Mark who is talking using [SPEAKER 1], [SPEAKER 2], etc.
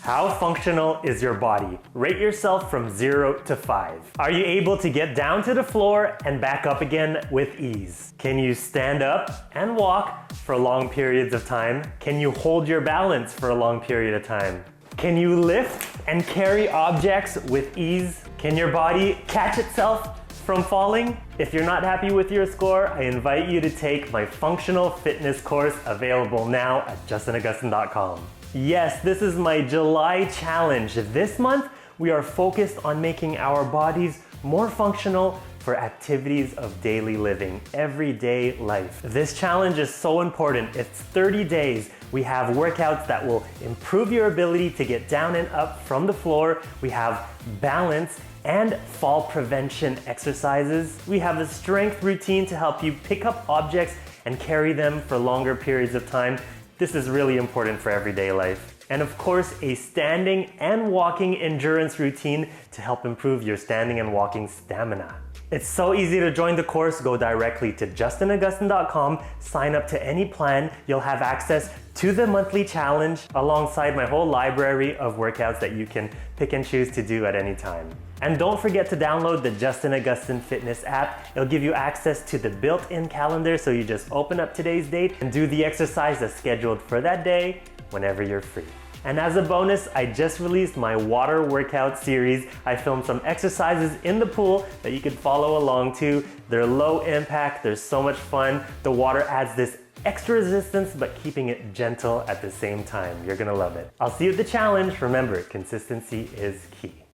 [SPEAKER 1] How functional is your body? Rate yourself from 0 to 5. Are you able to get down to the floor and back up again with ease? Can you stand up and walk for long periods of time? Can you hold your balance for a long period of time? Can you lift and carry objects with ease? Can your body catch itself from falling? If you're not happy with your score, I invite you to take my functional fitness course available now at justinagustin.com. Yes, this is my July challenge. This month, we are focused on making our bodies more functional for activities of daily living, everyday life. This challenge is so important. It's 30 days. We have workouts that will improve your ability to get down and up from the floor. We have balance and fall prevention exercises. We have a strength routine to help you pick up objects and carry them for longer periods of time. This is really important for everyday life. And of course, a standing and walking endurance routine to help improve your standing and walking stamina. It's so easy to join the course. Go directly to justinagustin.com, sign up to any plan. You'll have access to the monthly challenge alongside my whole library of workouts that you can pick and choose to do at any time. And don't forget to download the Justin Agustin Fitness app. It'll give you access to the built-in calendar, so you just open up today's date and do the exercise that's scheduled for that day whenever you're free. And as a bonus, I just released my water workout series. I filmed some exercises in the pool that you can follow along to. They're low impact, they're so much fun. The water adds this extra resistance, but keeping it gentle at the same time. You're gonna love it. I'll see you at the challenge. Remember, consistency is key.